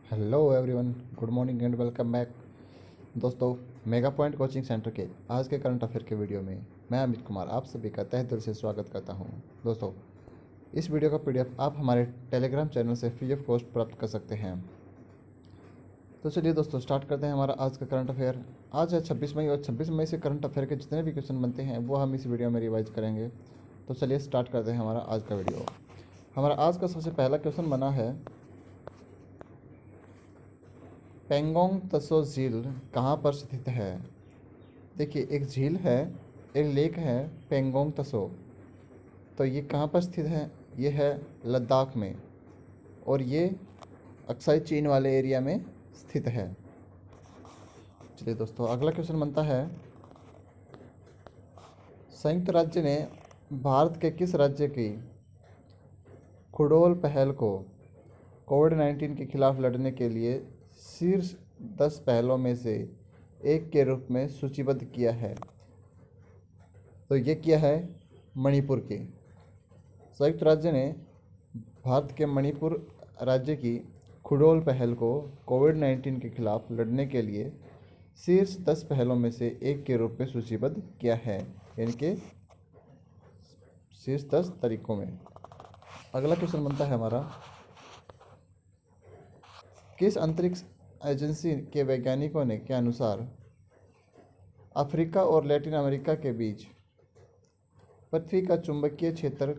Hello everyone, good morning and welcome back. दोस्तों, mega point coaching centre के आज के करंट अफेयर के वीडियो में मैं अमित कुमार आप सभी का तहे दिल से स्वागत करता हूं। दोस्तों, इस वीडियो का पीडीएफ आप हमारे टेलीग्राम चैनल से फ्री ऑफ कॉस्ट प्राप्त कर सकते हैं। तो चलिए दोस्तों, स्टार्ट करते हैं हमारा आज का करंट अफेयर। आज है 26 मई और 26 मई से करंट अफेयर के जितने भी क्वेश्चन बनते हैं वो हम इस वीडियो में रिवाइज करेंगे। तो चलिए स्टार्ट करते हैं हमारा आज का वीडियो। हमारा आज का सबसे पहला क्वेश्चन बना है, पेंगोंग तसो झील कहाँ पर स्थित है। देखिए, एक झील है, एक लेक है पेंगोंग तसो। तो ये कहाँ पर स्थित है? ये है लद्दाख में, और ये अक्साई चीन वाले एरिया में स्थित है। चलिए दोस्तों, अगला क्वेश्चन बनता है, संयुक्त राज्य ने भारत के किस राज्य की खुडोल पहल को कोविड-19 के खिलाफ लड़ने के लिए शीर्ष 10 पहलों में से एक के रूप में सूचीबद्ध किया है? तो ये किया है मणिपुर की। संयुक्त राज्य ने भारत के मणिपुर राज्य की खुडोल पहल को कोविड-19 के खिलाफ लड़ने के लिए शीर्ष 10 पहलों में से एक के रूप में सूचीबद्ध किया है, यानी कि शीर्ष 10 तरीकों में। अगला क्वेश्चन बनता है हमारा, किस अंतरिक्ष एजेंसी के वैज्ञानिकों ने के अनुसार अफ्रीका और लैटिन अमेरिका के बीच पृथ्वी का चुंबकीय क्षेत्र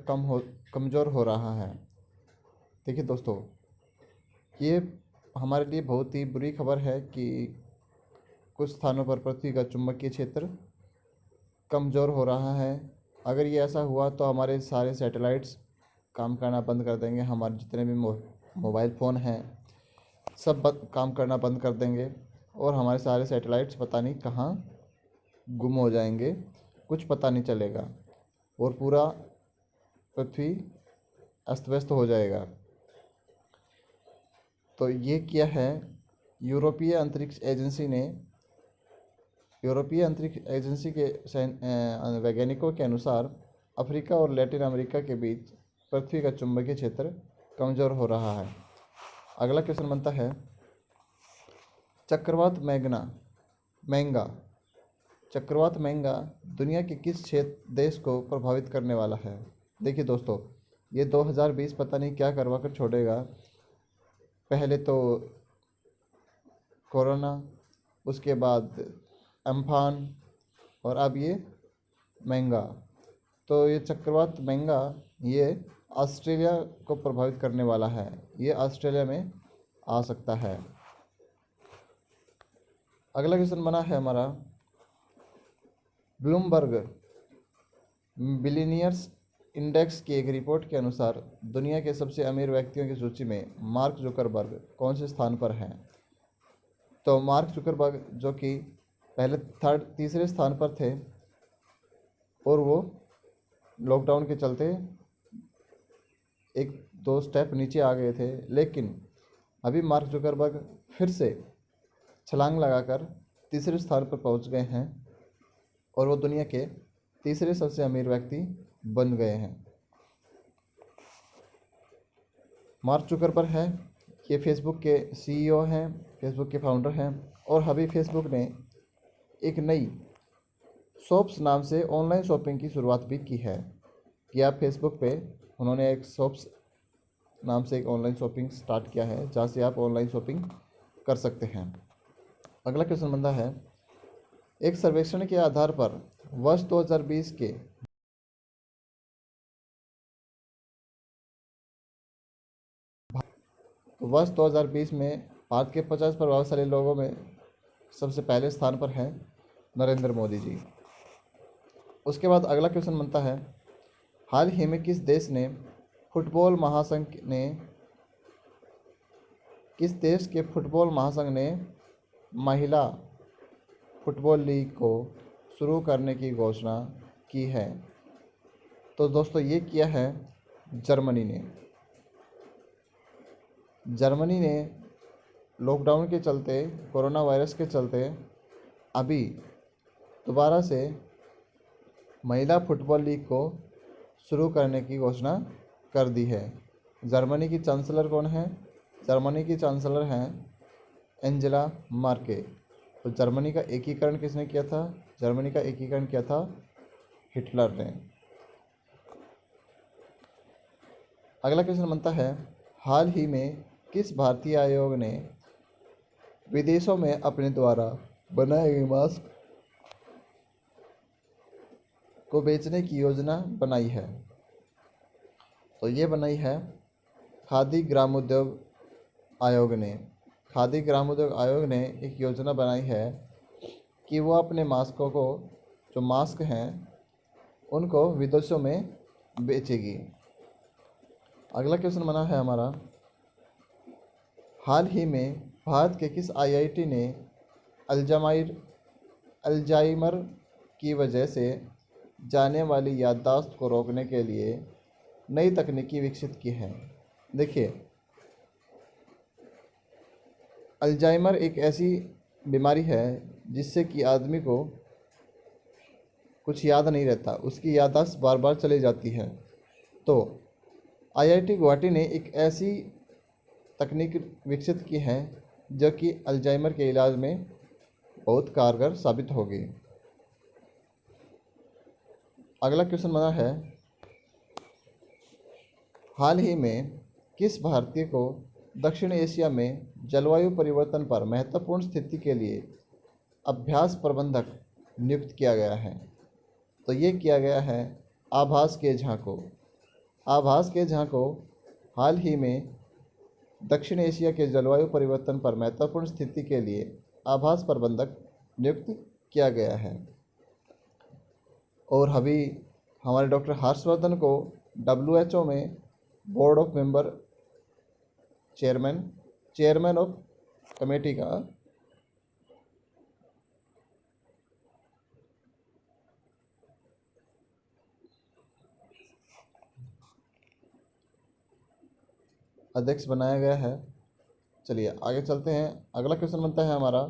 कमज़ोर हो रहा है? देखिए दोस्तों, ये हमारे लिए बहुत ही बुरी खबर है कि कुछ स्थानों पर पृथ्वी का चुंबकीय क्षेत्र कमज़ोर हो रहा है। अगर ये ऐसा हुआ तो हमारे सारे सैटेलाइट्स काम करना बंद कर देंगे, हमारे जितने भी मोबाइल फ़ोन हैं सब काम करना बंद कर देंगे, और हमारे सारे सैटेलाइट्स पता नहीं कहाँ गुम हो जाएंगे, कुछ पता नहीं चलेगा, और पूरा पृथ्वी अस्त व्यस्त हो जाएगा। तो ये किया है यूरोपीय अंतरिक्ष एजेंसी ने। यूरोपीय अंतरिक्ष एजेंसी के वैज्ञानिकों के अनुसार अफ्रीका और लैटिन अमेरिका के बीच पृथ्वी का चुंबकीय क्षेत्र कमज़ोर हो रहा है। अगला क्वेश्चन बनता है, चक्रवात मैंगा चक्रवात मैंगा दुनिया के किस देश को प्रभावित करने वाला है? देखिए दोस्तों, ये 2020 पता नहीं क्या करवा कर छोड़ेगा। पहले तो कोरोना, उसके बाद अम्फान, और अब ये मैंगा। तो ये चक्रवात मैंगा ये ऑस्ट्रेलिया को प्रभावित करने वाला है, ये ऑस्ट्रेलिया में आ सकता है। अगला क्वेश्चन बना है हमारा, ब्लूमबर्ग बिलियनियर्स इंडेक्स की एक रिपोर्ट के अनुसार दुनिया के सबसे अमीर व्यक्तियों की सूची में मार्क जुकरबर्ग कौन से स्थान पर हैं? तो मार्क जुकरबर्ग, जो कि पहले तीसरे स्थान पर थे, और वो लॉकडाउन के चलते एक दो स्टेप नीचे आ गए थे, लेकिन अभी मार्क जुकरबर्ग फिर से छलांग लगाकर तीसरे स्थान पर पहुंच गए हैं, और वो दुनिया के तीसरे सबसे अमीर व्यक्ति बन गए हैं। मार्क जुकरबर्ग है, ये फेसबुक के सीईओ हैं, फेसबुक के फाउंडर हैं, और अभी फेसबुक ने एक नई शॉप्स नाम से ऑनलाइन शॉपिंग की शुरुआत भी की है। कि आप फेसबुक पे उन्होंने एक शॉप्स नाम से एक ऑनलाइन शॉपिंग स्टार्ट किया है, जहाँ से आप ऑनलाइन शॉपिंग कर सकते हैं। अगला क्वेश्चन बनता है, एक सर्वेक्षण के आधार पर वर्ष 2020 के वर्ष 2020 में भारत के 50 प्रभावशाली लोगों में सबसे पहले स्थान पर हैं नरेंद्र मोदी जी। उसके बाद अगला क्वेश्चन बनता है, हाल ही में किस देश के फुटबॉल महासंघ ने महिला फुटबॉल लीग को शुरू करने की घोषणा की है? तो दोस्तों, ये किया है जर्मनी ने। जर्मनी ने लॉकडाउन के चलते, कोरोना वायरस के चलते अभी दोबारा से महिला फुटबॉल लीग को शुरू करने की घोषणा कर दी है। जर्मनी की चांसलर कौन है? जर्मनी की चांसलर हैं एंजेला मार्के। तो जर्मनी का एकीकरण किसने किया था? जर्मनी का एकीकरण किया था हिटलर ने। अगला क्वेश्चन बनता है, हाल ही में किस भारतीय आयोग ने विदेशों में अपने द्वारा बनाए गए मास्क को बेचने की योजना बनाई है? तो ये बनाई है खादी ग्रामोद्योग आयोग ने। खादी ग्रामोद्योग आयोग ने एक योजना बनाई है कि वो अपने मास्कों को, जो मास्क हैं, उनको विदेशों में बेचेगी। अगला क्वेश्चन बना है हमारा, हाल ही में भारत के किस आईआईटी ने अल्जाइमर की वजह से जाने वाली याददाश्त को रोकने के लिए नई तकनीकी विकसित की है? देखिए, अल्जाइमर एक ऐसी बीमारी है जिससे कि आदमी को कुछ याद नहीं रहता, उसकी याददाश्त बार बार चली जाती है। तो आईआईटी गुवाहाटी ने एक ऐसी तकनीक विकसित की है जो कि अल्जाइमर के इलाज में बहुत कारगर साबित होगी। अगला क्वेश्चन बना है, हाल ही में किस भारतीय को दक्षिण एशिया में जलवायु परिवर्तन पर महत्वपूर्ण स्थिति के लिए अभ्यास प्रबंधक नियुक्त किया गया है? तो ये किया गया है आभास के झा को। आभास के झा को हाल ही में दक्षिण एशिया के जलवायु परिवर्तन पर महत्वपूर्ण स्थिति के लिए आभास प्रबंधक नियुक्त किया गया है। और अभी हमारे डॉक्टर हर्षवर्धन को WHO में board of member chairman of committee का अध्यक्ष बनाया गया है। चलिए आगे चलते हैं। अगला क्वेश्चन बनता है हमारा,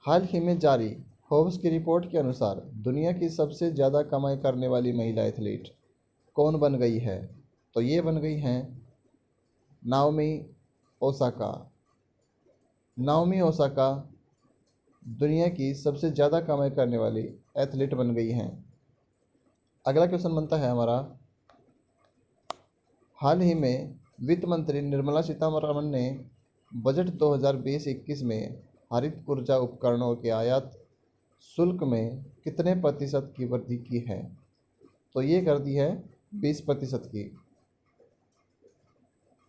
हाल ही में जारी फोर्ब्स की रिपोर्ट के अनुसार दुनिया की सबसे ज़्यादा कमाई करने वाली महिला एथलीट कौन बन गई है? तो ये बन गई हैं नाओमी ओसाका। नाओमी ओसाका दुनिया की सबसे ज़्यादा कमाई करने वाली एथलीट बन गई हैं। अगला क्वेश्चन बनता है हमारा, हाल ही में वित्त मंत्री निर्मला सीतारमण ने बजट 2020-21 में हरित ऊर्जा उपकरणों के आयात शुल्क में कितने प्रतिशत की वृद्धि की है? तो ये कर दी है 20% की।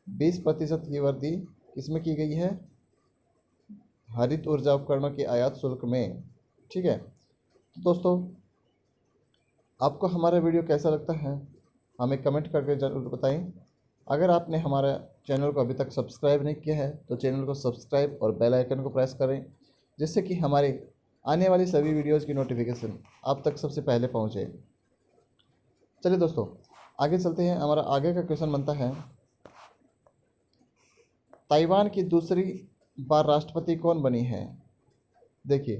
20% की वृद्धि किसमें की गई है? हरित ऊर्जा उपकरणों के आयात शुल्क में। ठीक है, तो दोस्तों आपको हमारा वीडियो कैसा लगता है हमें कमेंट करके ज़रूर बताएं। अगर आपने हमारा चैनल को अभी तक सब्सक्राइब नहीं किया है तो चैनल को सब्सक्राइब और बेल आइकन को प्रेस करें, जिससे कि हमारे आने वाली सभी वीडियोस की नोटिफिकेशन आप तक सबसे पहले पहुंचे। चलिए दोस्तों आगे चलते हैं। हमारा आगे का क्वेश्चन बनता है, ताइवान की दूसरी बार राष्ट्रपति कौन बनी है? देखिए,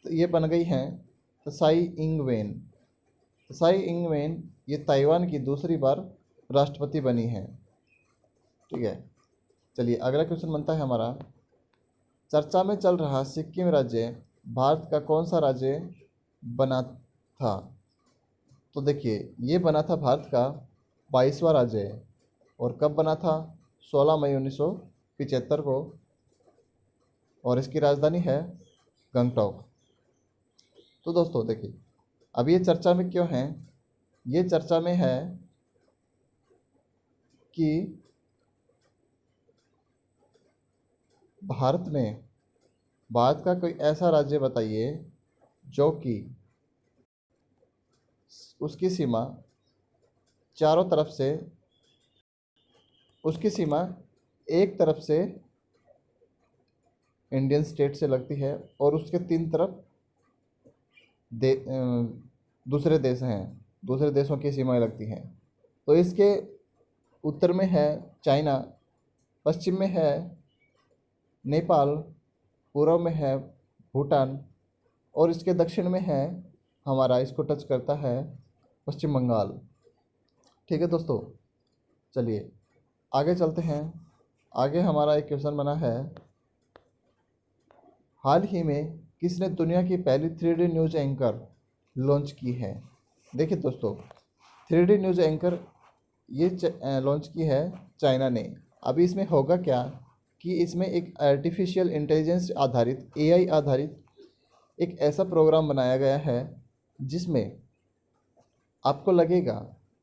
तो ये बन गई हैं Tsai Ing Wen. Tsai Ing Wen ये ताइवान की दूसरी बार राष्ट्रपति बनी है। ठीक है, चलिए अगला क्वेश्चन बनता है हमारा, चर्चा में चल रहा सिक्किम राज्य भारत का कौन सा राज्य बना था? तो देखिए, ये बना था भारत का 22वां राज्य। और कब बना था? 16 मई 1975 को। और इसकी राजधानी है गंगटोक। तो दोस्तों देखिए, अब ये चर्चा में क्यों है? ये चर्चा में है कि भारत का कोई ऐसा राज्य बताइए जो कि उसकी सीमा चारों तरफ से, उसकी सीमा एक तरफ से इंडियन स्टेट से लगती है और उसके 3 तरफ दूसरे देश हैं, दूसरे देशों की सीमाएं लगती हैं। तो इसके उत्तर में है चाइना, पश्चिम में है नेपाल, पूर्व में है भूटान और इसके दक्षिण में है हमारा, इसको टच करता है पश्चिम बंगाल। ठीक है दोस्तों, चलिए आगे चलते हैं। आगे हमारा एक क्वेश्चन बना है, हाल ही में किसने दुनिया की पहली 3D न्यूज़ एंकर लॉन्च की है। देखिए दोस्तों, 3D न्यूज़ एंकर ये लॉन्च की है चाइना ने। अभी इसमें होगा क्या कि इसमें एक आर्टिफिशियल इंटेलिजेंस आधारित AI आधारित एक ऐसा प्रोग्राम बनाया गया है जिसमें आपको लगेगा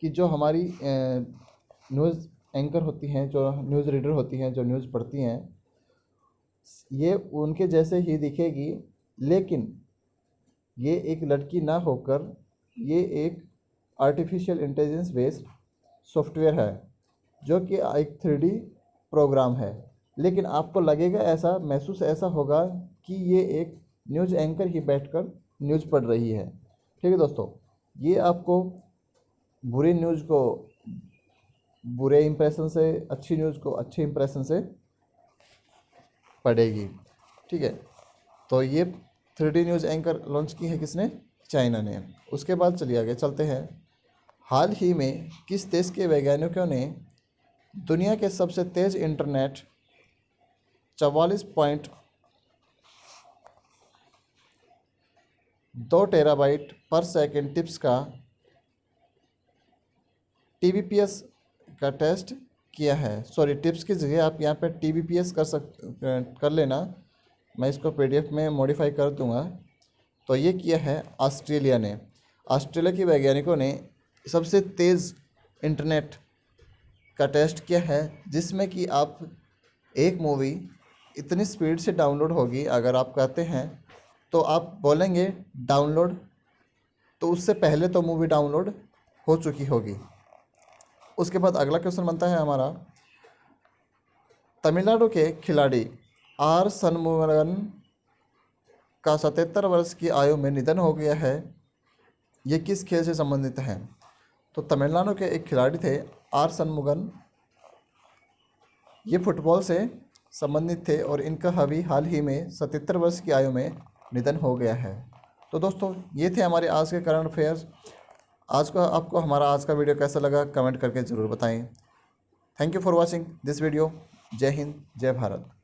कि जो हमारी न्यूज़ एंकर होती हैं, जो न्यूज़ रीडर होती हैं, जो न्यूज़ पढ़ती हैं, ये उनके जैसे ही दिखेगी, लेकिन ये एक लड़की ना होकर ये एक आर्टिफिशियल इंटेलिजेंस बेस्ड सॉफ्टवेयर है जो कि एक 3D प्रोग्राम है। लेकिन आपको लगेगा, ऐसा महसूस ऐसा होगा कि ये एक न्यूज़ एंकर ही बैठकर न्यूज़ पढ़ रही है। ठीक है दोस्तों, ये आपको बुरी न्यूज़ को बुरे इंप्रेशन से, अच्छी न्यूज़ को अच्छे इंप्रेशन से पढ़ेगी। ठीक है, तो ये 3D न्यूज़ एंकर लॉन्च की है किसने? चाइना ने। उसके बाद चलिए आगे चलते हैं। हाल ही में किस देश के वैज्ञानिकों ने दुनिया के सबसे तेज़ इंटरनेट 44.2 टेराबाइट पर सेकंड टिप्स का TBPS का टेस्ट किया है। सॉरी, टिप्स की जगह आप यहाँ पे TBPS कर लेना, मैं इसको PDF में मॉडिफाई कर दूँगा। तो ये किया है ऑस्ट्रेलिया ने। ऑस्ट्रेलिया के वैज्ञानिकों ने सबसे तेज़ इंटरनेट का टेस्ट किया है, जिसमें कि आप एक मूवी इतनी स्पीड से डाउनलोड होगी, अगर आप कहते हैं तो आप बोलेंगे डाउनलोड, तो उससे पहले तो मूवी डाउनलोड हो चुकी होगी। उसके बाद अगला क्वेश्चन बनता है हमारा, तमिलनाडु के खिलाड़ी R शनमुगन का 77 वर्ष की आयु में निधन हो गया है। ये किस खेल से संबंधित है? तो तमिलनाडु के एक खिलाड़ी थे R शनमुगन, ये फुटबॉल से संबंधित थे और इनका हाल ही में 77 वर्ष की आयु में निधन हो गया है। तो दोस्तों, ये थे हमारे आज के करंट अफेयर्स। आपको हमारा आज का वीडियो कैसा लगा कमेंट करके ज़रूर बताएं। Thank you for watching this video. जय हिंद, जय भारत।